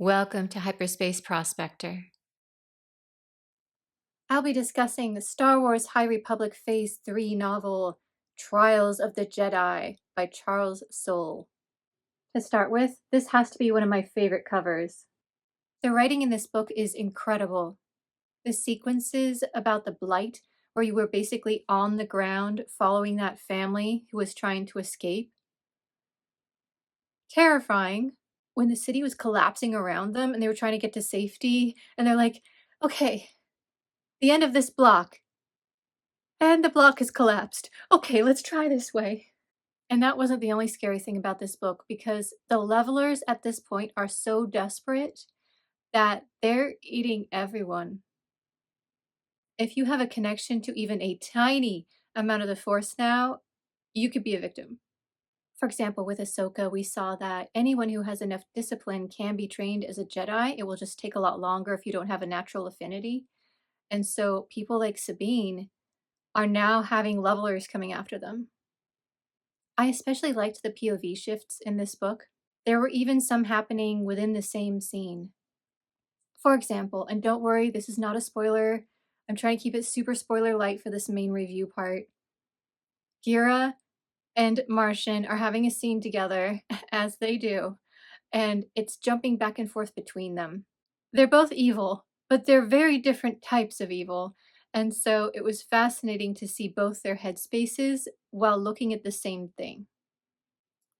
Welcome to Hyperspace Prospector. I'll be discussing the Star Wars High Republic Phase 3 novel, Trials of the Jedi by Charles Soule. To start with, this has to be one of my favorite covers. The writing in this book is incredible. The sequences about the Blight, where you were basically on the ground following that family who was trying to escape. Terrifying when the city was collapsing around them and they were trying to get to safety, and they're like, okay, the end of this block. And the block has collapsed. Okay, let's try this way. And that wasn't the only scary thing about this book because the levelers at this point are so desperate that they're eating everyone. If you have a connection to even a tiny amount of the Force now, you could be a victim. For example, with Ahsoka, we saw that anyone who has enough discipline can be trained as a Jedi. It will just take a lot longer if you don't have a natural affinity. And so people like Sabine are now having levelers coming after them. I especially liked the POV shifts in this book. There were even some happening within the same scene. For example, and don't worry, this is not a spoiler. I'm trying to keep it super spoiler light for this main review part. Gira and Martian are having a scene together, as they do, and it's jumping back and forth between them. They're both evil, but they're very different types of evil, and so it was fascinating to see both their headspaces while looking at the same thing.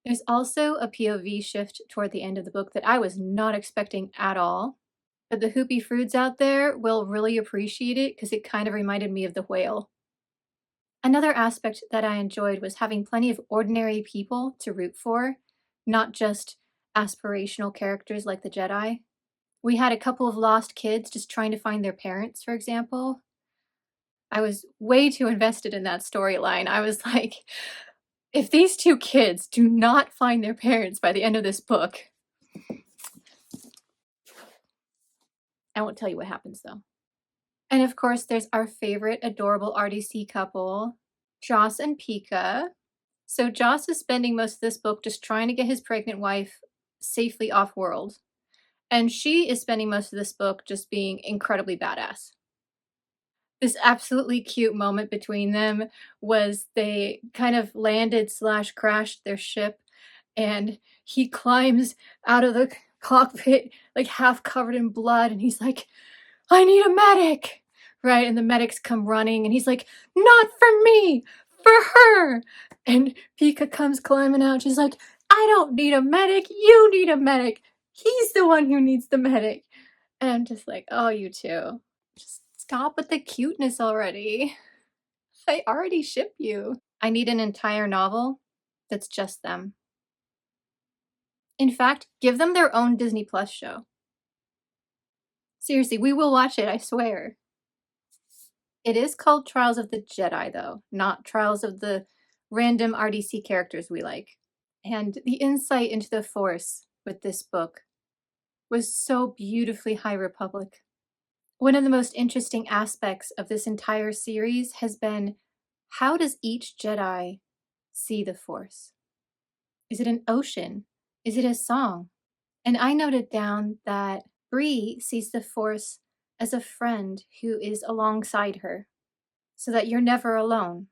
There's also a POV shift toward the end of the book that I was not expecting at all. But the Hoopy Fruits out there will really appreciate it because it kind of reminded me of the whale. Another aspect that I enjoyed was having plenty of ordinary people to root for, not just aspirational characters like the Jedi. We had a couple of lost kids just trying to find their parents, for example. I was way too invested in that storyline. I was like, if these two kids do not find their parents by the end of this book, I won't tell you what happens though. And of course, there's our favorite adorable RDC couple, Joss and Pika. So Joss is spending most of this book just trying to get his pregnant wife safely off world. And she is spending most of this book just being incredibly badass. This absolutely cute moment between them was they kind of landed slash crashed their ship and he climbs out of the cockpit like half covered in blood and he's like, I need a medic, right? And the medics come running and he's like, not for me, for her. And Pika comes climbing out. She's like, I don't need a medic. You need a medic. He's the one who needs the medic. And I'm just like, oh, you two. Just stop with the cuteness already. I already ship you. I need an entire novel that's just them. In fact, give them their own Disney Plus show. Seriously, we will watch it, I swear. It is called Trials of the Jedi, though, not Trials of the random RDC characters we like. And the insight into the Force with this book was so beautifully High Republic. One of the most interesting aspects of this entire series has been how does each Jedi see the Force? Is it an ocean? Is it a song? And I noted down that Bree sees the Force as a friend who is alongside her, so that you're never alone.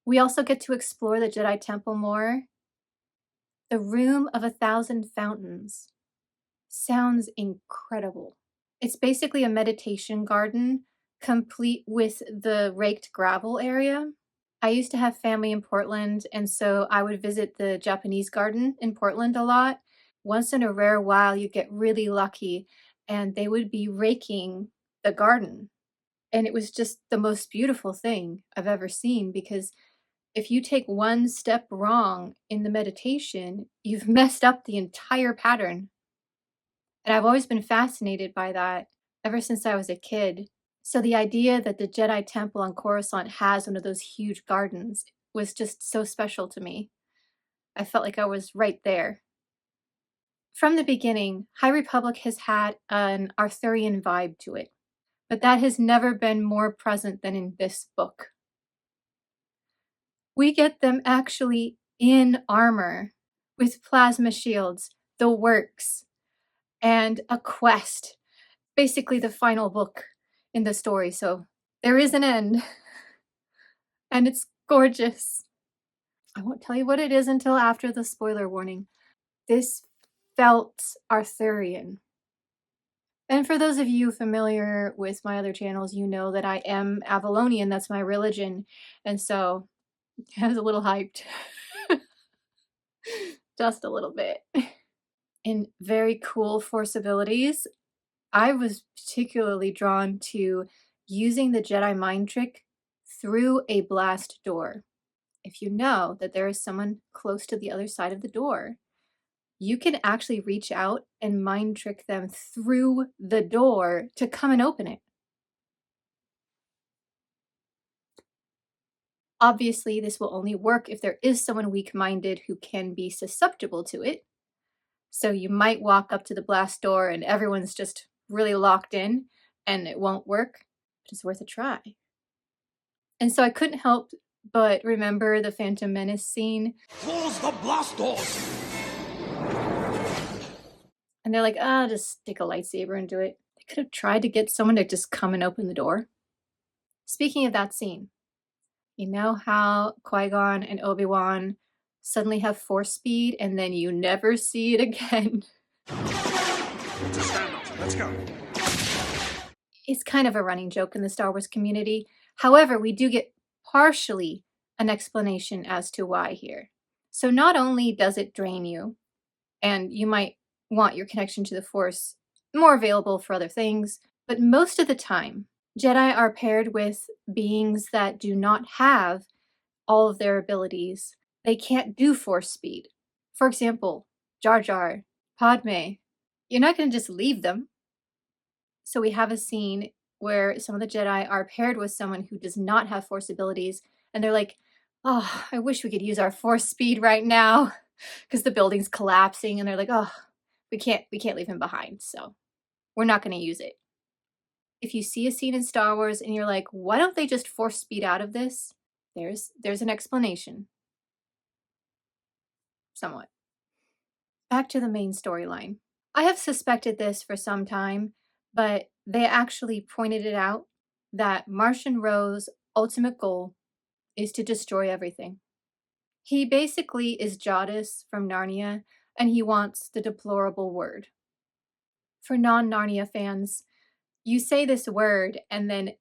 We also get to explore the Jedi Temple more. The Room of 1,000 Fountains sounds incredible. It's basically a meditation garden complete with the raked gravel area. I used to have family in Portland, and so I would visit the Japanese garden in Portland a lot. Once in a rare while, you get really lucky, and they would be raking the garden. And it was just the most beautiful thing I've ever seen because if you take one step wrong in the meditation, you've messed up the entire pattern. And I've always been fascinated by that ever since I was a kid. So the idea that the Jedi Temple on Coruscant has one of those huge gardens was just so special to me. I felt like I was right there. From the beginning, High Republic has had an Arthurian vibe to it, but that has never been more present than in this book. We get them actually in armor with plasma shields, the works. and a quest. Basically, the final book in the story. So there is an end, and it's gorgeous. I won't tell you what it is until after the spoiler warning. This felt Arthurian. And for those of you familiar with my other channels, you know that I am Avalonian. That's my religion. And so I was a little hyped. Just a little bit. In very cool Force abilities, I was particularly drawn to using the Jedi mind trick through a blast door. If you know that there is someone close to the other side of the door, you can actually reach out and mind trick them through the door to come and open it. Obviously, this will only work if there is someone weak-minded who can be susceptible to it. So you might walk up to the blast door and everyone's just really locked in and it won't work, but it's worth a try. And so I couldn't help but remember the Phantom Menace scene. Close the blast doors! And they're like, ah, just stick a lightsaber into it. They could have tried to get someone to just come and open the door. Speaking of that scene, you know how Qui-Gon and Obi-Wan suddenly have force speed and then you never see it again? Let's go. It's kind of a running joke in the Star Wars community. However, we do get partially an explanation as to why here. So not only does it drain you, and you might want your connection to the Force more available for other things, but most of the time, Jedi are paired with beings that do not have all of their abilities. They can't do Force speed. For example, Jar Jar, Padme. You're not going to just leave them. So we have a scene where some of the Jedi are paired with someone who does not have Force abilities, and they're like, oh, I wish we could use our Force speed right now, because the building's collapsing, and they're like, oh, we can't leave him behind, so we're not going to use it. If you see a scene in Star Wars and you're like, why don't they just Force speed out of this? There's an explanation. Somewhat. Back to the main storyline. I have suspected this for some time, but they actually pointed it out that Martian Ro's ultimate goal is to destroy everything. He basically is Jadis from Narnia, and he wants the deplorable word. For non-Narnia fans, you say this word and then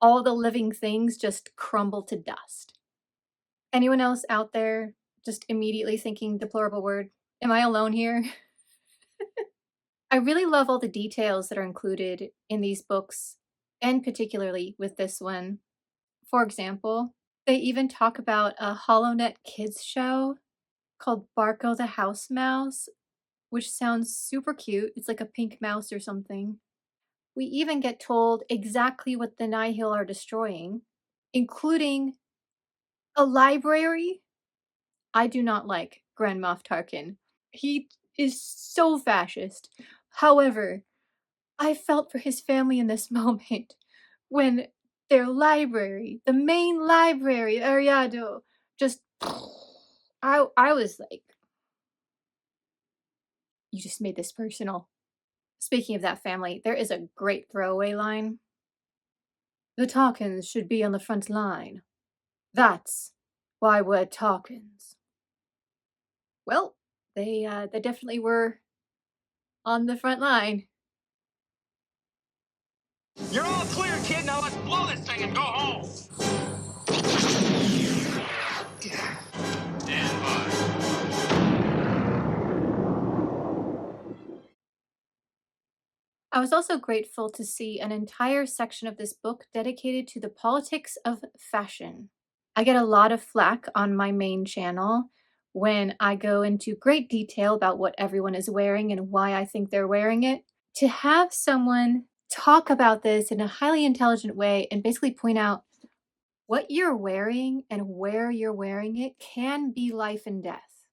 all the living things just crumble to dust. Anyone else out there just immediately thinking deplorable word? Am I alone here? I really love all the details that are included in these books, and particularly with this one. For example, they even talk about a HoloNet kids show called Barco the House Mouse, which sounds super cute. It's like a pink mouse or something. We even get told exactly what the Nihil are destroying, including a library. I do not like Grand Moff Tarkin. He is so fascist. However, I felt for his family in this moment when their library, the main library, Ariado, just I was like, you just made this personal. Speaking of that family, there is a great throwaway line. The Tarkins should be on the front line. That's why we're Tarkins. Well, they definitely were on the front line. You're all clear, kid. Now let's blow this thing and go home. Stand by. I was also grateful to see an entire section of this book dedicated to the politics of fashion. I get a lot of flack on my main channel when I go into great detail about what everyone is wearing and why I think they're wearing it. To have someone talk about this in a highly intelligent way and basically point out what you're wearing and where you're wearing it can be life and death.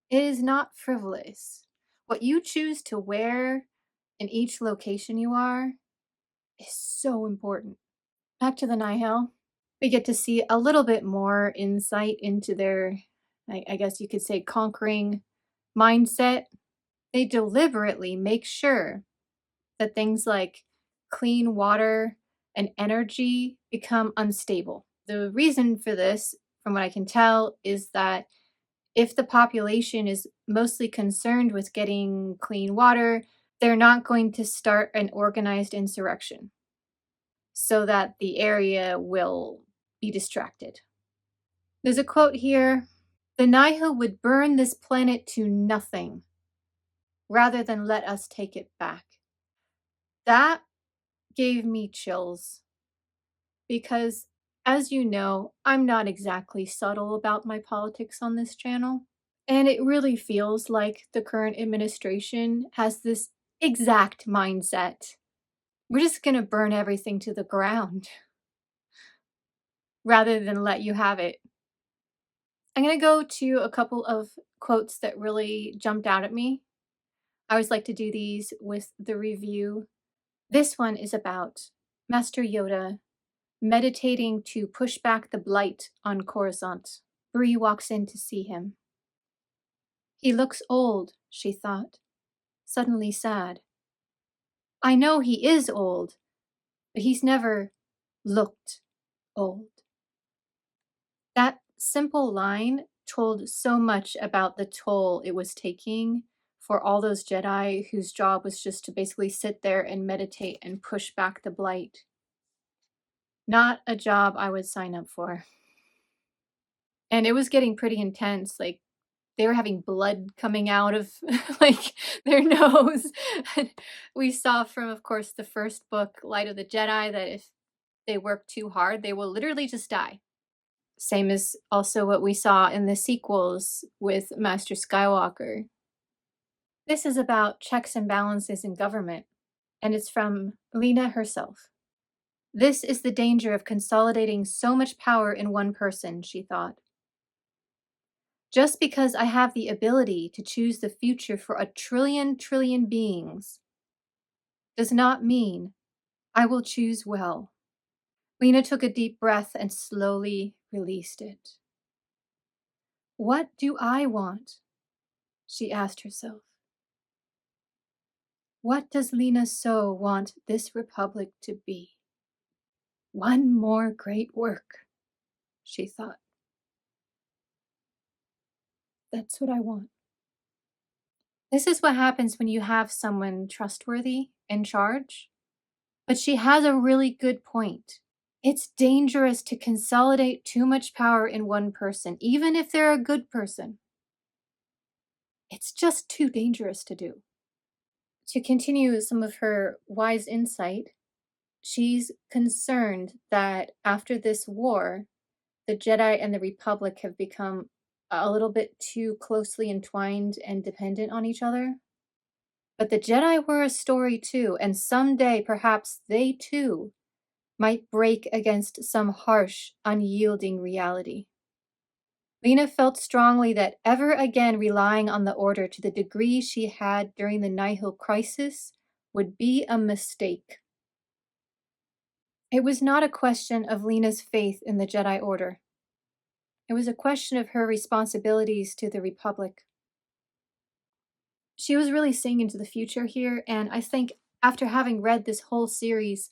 It is not frivolous. What you choose to wear in each location you are is so important. Back to the Nihil. We get to see a little bit more insight into their, I guess you could say, conquering mindset. They deliberately make sure that things like clean water and energy become unstable. The reason for this, from what I can tell, is that if the population is mostly concerned with getting clean water, they're not going to start an organized insurrection so that the area will be distracted. There's a quote here: "The Nihil would burn this planet to nothing rather than let us take it back." That gave me chills because, as you know, I'm not exactly subtle about my politics on this channel. And it really feels like the current administration has this exact mindset. We're just going to burn everything to the ground rather than let you have it. I'm going to go to a couple of quotes that really jumped out at me. I always like to do these with the review. This one is about Master Yoda meditating to push back the blight on Coruscant. Bree walks in to see him. He looks old, she thought, suddenly sad. I know he is old, but he's never looked old. That simple line told so much about the toll it was taking for all those Jedi whose job was just to basically sit there and meditate and push back the blight. Not a job I would sign up for. And it was getting pretty intense. Like, they were having blood coming out of like their nose. And we saw from, of course, the first book, Light of the Jedi, that if they work too hard, they will literally just die. Same as also what we saw in the sequels with Master Skywalker. This is about checks and balances in government, and it's from Lena herself. This is the danger of consolidating so much power in one person, she thought. Just because I have the ability to choose the future for a trillion beings does not mean I will choose well. Lena took a deep breath and slowly released it. What do I want? She asked herself. What does Lena So want this republic to be? One more great work, she thought. That's what I want. This is what happens when you have someone trustworthy in charge. But she has a really good point. It's dangerous to consolidate too much power in one person, even if they're a good person. It's just too dangerous to do. To continue some of her wise insight, she's concerned that after this war, the Jedi and the Republic have become a little bit too closely entwined and dependent on each other. But the Jedi were a story too, and someday perhaps they too might break against some harsh, unyielding reality. Lena felt strongly that ever again relying on the Order to the degree she had during the Nihil crisis would be a mistake. It was not a question of Lena's faith in the Jedi Order. It was a question of her responsibilities to the Republic. She was really seeing into the future here, and I think after having read this whole series,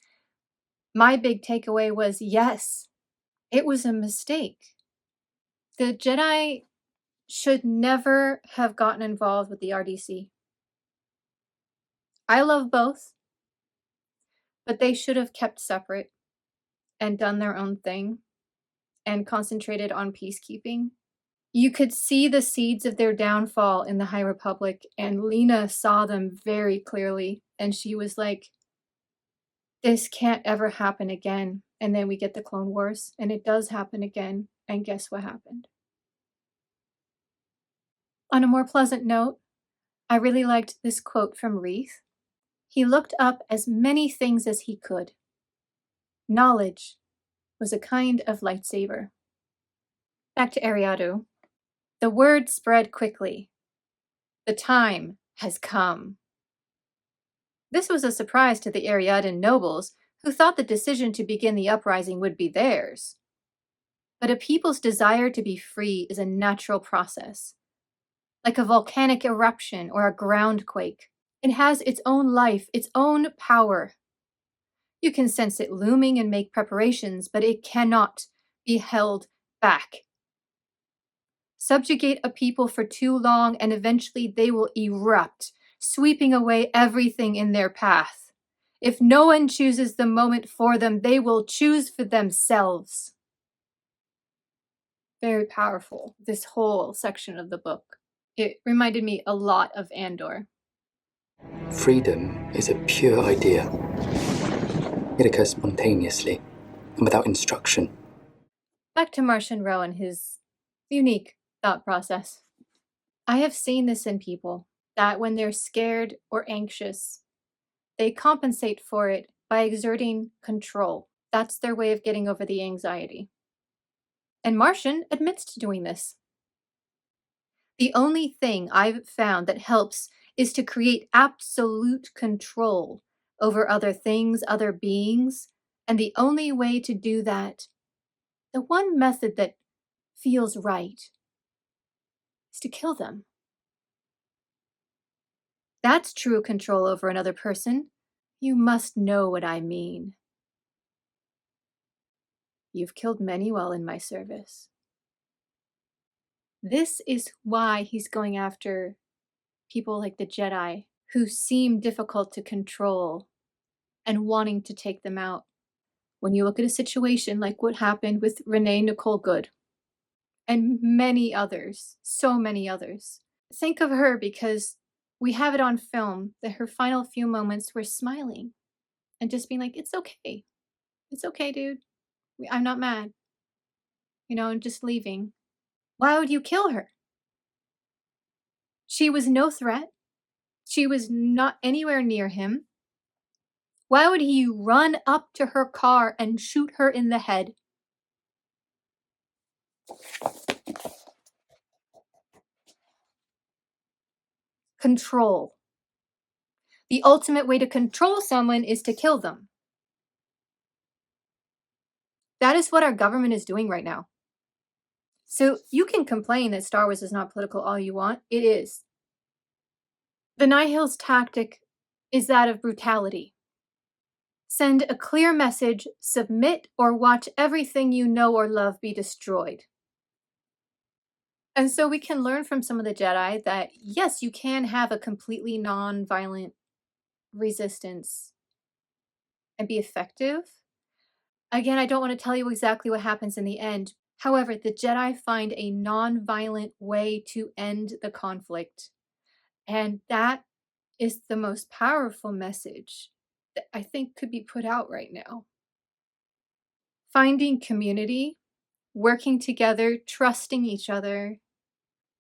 my big takeaway was, yes, it was a mistake. The Jedi should never have gotten involved with the RDC. I love both, but they should have kept separate and done their own thing and concentrated on peacekeeping. You could see the seeds of their downfall in the High Republic, and Lena saw them very clearly, and she was like, this can't ever happen again. And then we get the Clone Wars, and it does happen again, and guess what happened? On a more pleasant note, I really liked this quote from Reith. He looked up as many things as he could. Knowledge was a kind of lightsaber. Back to Ariadu. The word spread quickly. The time has come. This was a surprise to the Ariadan nobles, who thought the decision to begin the uprising would be theirs. But a people's desire to be free is a natural process. like a volcanic eruption or a ground quake. It has its own life, its own power. You can sense it looming and make preparations, but it cannot be held back. Subjugate a people for too long, and eventually they will erupt, sweeping away everything in their path. If no one chooses the moment for them, they will choose for themselves. Very powerful, this whole section of the book. It reminded me a lot of Andor. Freedom is a pure idea. It occurs spontaneously and without instruction. Back to Martian Rowe and his unique thought process. I have seen this in people, that when they're scared or anxious, they compensate for it by exerting control. That's their way of getting over the anxiety. And Martian admits to doing this. The only thing I've found that helps is to create absolute control over other things, other beings, and the only way to do that, the one method that feels right, is to kill them. That's true control over another person. You must know what I mean. You've killed many while in my service. This is why he's going after people like the Jedi, who seem difficult to control, and wanting to take them out. When you look at a situation like what happened with Renee Nicole Good, and many others, so many others, think of her because we have it on film that her final few moments were smiling and just being like, it's okay. It's okay, dude. I'm not mad. And just leaving. Why would you kill her? She was no threat. She was not anywhere near him. Why would he run up to her car and shoot her in the head? Control. The ultimate way to control someone is to kill them. That is what our government is doing right now. So you can complain that Star Wars is not political all you want. It is. The Nihil's tactic is that of brutality. Send a clear message, submit, or watch everything you know or love be destroyed. And so we can learn from some of the Jedi that, yes, you can have a completely non-violent resistance and be effective. Again, I don't want to tell you exactly what happens in the end. However, the Jedi find a non-violent way to end the conflict. And that is the most powerful message that I think could be put out right now. Finding community, working together, trusting each other,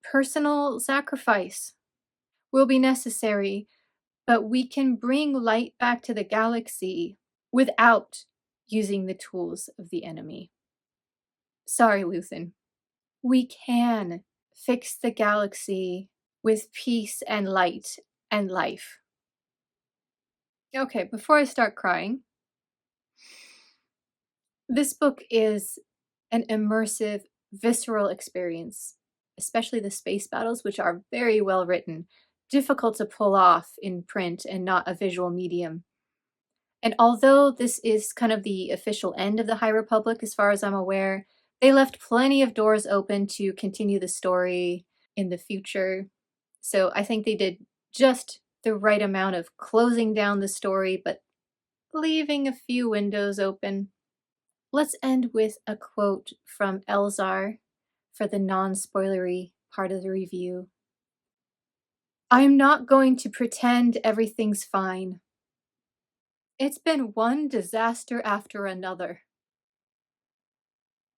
personal sacrifice will be necessary, but we can bring light back to the galaxy without using the tools of the enemy. Sorry, Luthen. We can fix the galaxy with peace and light and life. Okay, before I start crying, this book is an immersive, visceral experience, especially the space battles, which are very well written, difficult to pull off in print and not a visual medium. And although this is kind of the official end of the High Republic, as far as I'm aware, they left plenty of doors open to continue the story in the future. So I think they did just the right amount of closing down the story, but leaving a few windows open. Let's end with a quote from Elzar for the non-spoilery part of the review. I'm not going to pretend everything's fine. It's been one disaster after another.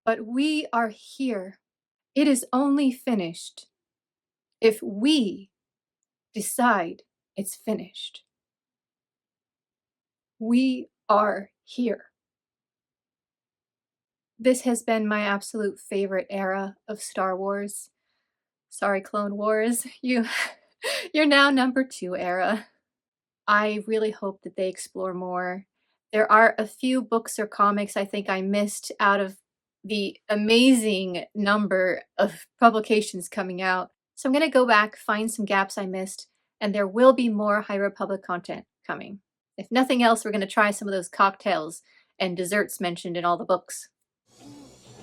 But we are here. It is only finished if we decide it's finished. We are here. This has been my absolute favorite era of Star Wars. Sorry, Clone Wars. You're now number 2 era. I really hope that they explore more. There are a few books or comics I think I missed out of the amazing number of publications coming out. So I'm going to go back, find some gaps I missed, and there will be more High Republic content coming. If nothing else, we're going to try some of those cocktails and desserts mentioned in all the books.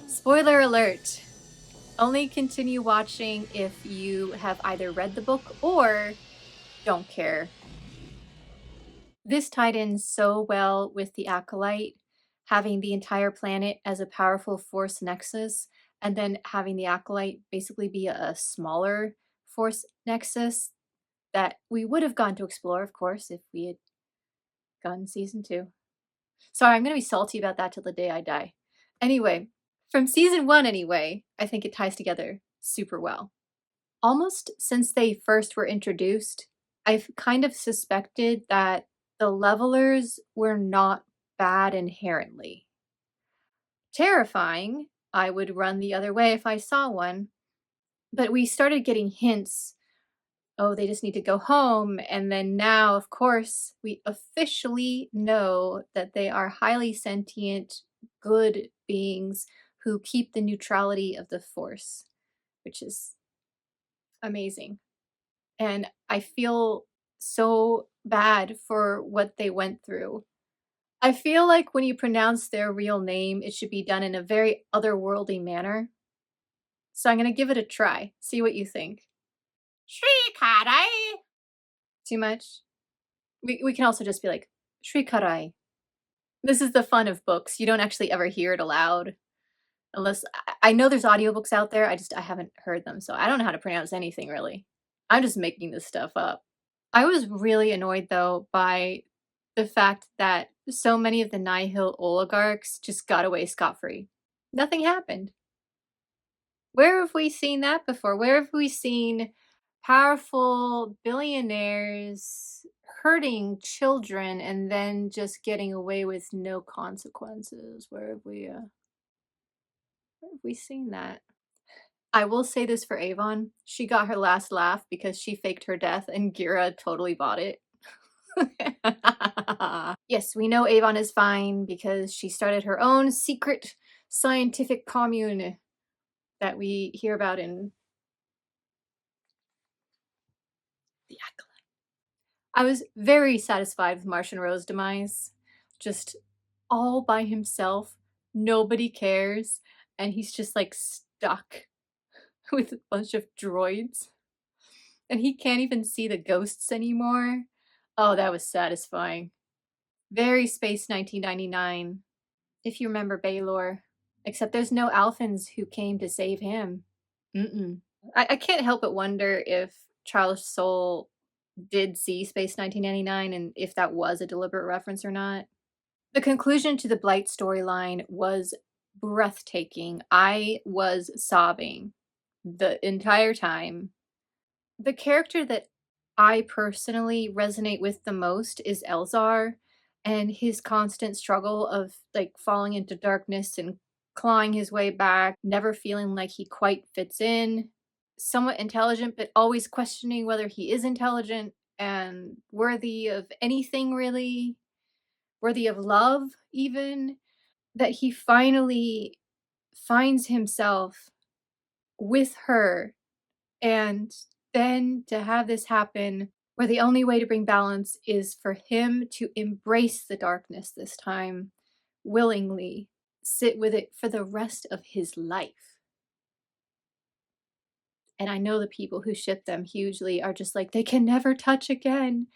Spoiler alert! Only continue watching if you have either read the book or don't care. This tied in so well with the Acolyte, having the entire planet as a powerful force nexus, and then having the Acolyte basically be a smaller force nexus that we would have gone to explore, of course, if we had gotten season 2. Sorry, I'm going to be salty about that till the day I die. Anyway, from season 1 anyway, I think it ties together super well. Almost since they first were introduced, I've kind of suspected that the levelers were not bad inherently. Terrifying, I would run the other way if I saw one, but we started getting hints. Oh, they just need to go home. And then now, of course, we officially know that they are highly sentient, good beings who keep the neutrality of the Force, which is amazing. And I feel so bad for what they went through. I feel like when you pronounce their real name, it should be done in a very otherworldly manner. So I'm going to give it a try. See what you think. Shrikarai. Too much? We can also just be like, Shrikarai. This is the fun of books. You don't actually ever hear it aloud. Unless, I know there's audiobooks out there, I haven't heard them, so I don't know how to pronounce anything really. I'm just making this stuff up. I was really annoyed though by the fact that so many of the Nihil oligarchs just got away scot-free. Nothing happened. Where have we seen that before? Where have we seen powerful billionaires hurting children and then just getting away with no consequences? Where have we seen that? I will say this for Avon. She got her last laugh because she faked her death and Gira totally bought it. Yes, we know Avon is fine because she started her own secret scientific commune that we hear about in The Acolyte. I was very satisfied with Martian Rose's demise. Just all by himself, nobody cares, and he's just like stuck with a bunch of droids. And he can't even see the ghosts anymore. Oh, that was satisfying. Very Space 1999, if you remember Baylor. Except there's no Alphans who came to save him. I can't help but wonder if Charles Soule did see Space 1999 and if that was a deliberate reference or not. The conclusion to the Blight storyline was breathtaking. I was sobbing the entire time. The character that I personally resonate with the most is Elzar and his constant struggle of like falling into darkness and clawing his way back, never feeling like he quite fits in. Somewhat intelligent, but always questioning whether he is intelligent and worthy of anything really, worthy of love even. That he finally finds himself with her, and then to have this happen where the only way to bring balance is for him to embrace the darkness this time willingly, sit with it for the rest of his life. And I know the people who ship them hugely are just like, they can never touch again.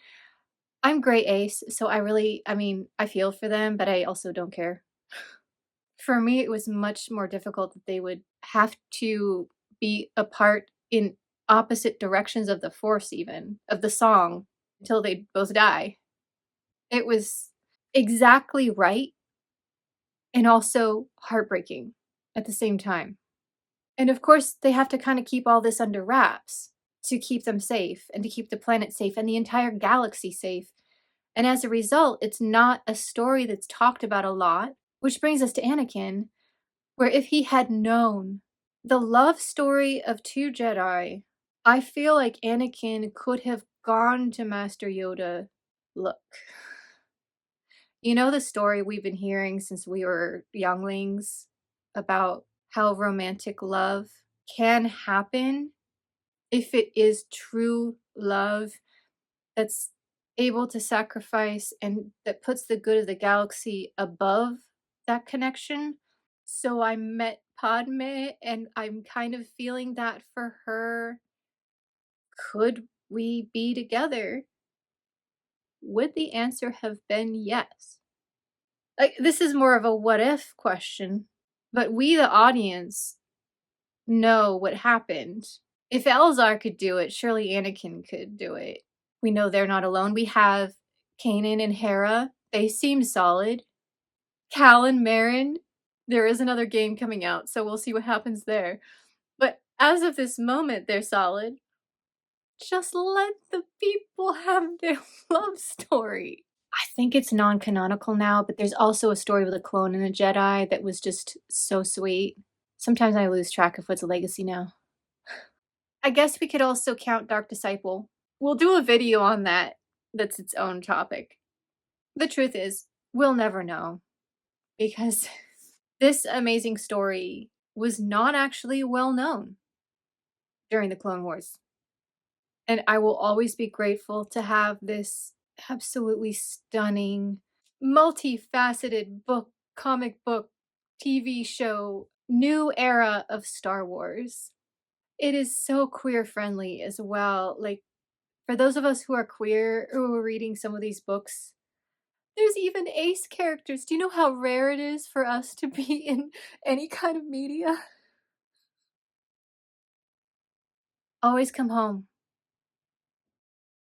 I'm gray ace, so I feel for them, but I also don't care. For me, it was much more difficult that they would have to be apart in opposite directions of the Force, even, of the song, until they both die. It was exactly right and also heartbreaking at the same time. And of course, they have to kind of keep all this under wraps to keep them safe and to keep the planet safe and the entire galaxy safe. And as a result, it's not a story that's talked about a lot, which brings us to Anakin, where if he had known the love story of two Jedi, I feel like Anakin could have gone to Master Yoda. Look, you know the story we've been hearing since we were younglings about how romantic love can happen if it is true love that's able to sacrifice and that puts the good of the galaxy above that connection. So I met Padme and I'm kind of feeling that for her. Could we be together? Would the answer have been yes? Like, this is more of a what if question, but we, the audience, know what happened. If Elzar could do it, surely Anakin could do it. We know they're not alone. We have Kanan and Hera. They seem solid. Cal and Marin. There is another game coming out, so we'll see what happens there. But as of this moment, they're solid. Just let the people have their love story. I think it's non-canonical now, but there's also a story with a clone and a Jedi that was just so sweet. Sometimes I lose track of what's a legacy now. I guess we could also count Dark Disciple. We'll do a video on that that's its own topic. The truth is, we'll never know because this amazing story was not actually well known during the Clone Wars. And I will always be grateful to have this absolutely stunning, multifaceted book, comic book, TV show, new era of Star Wars. It is so queer friendly as well. Like, for those of us who are queer who are reading some of these books, there's even ace characters. Do you know how rare it is for us to be in any kind of media? Always come home.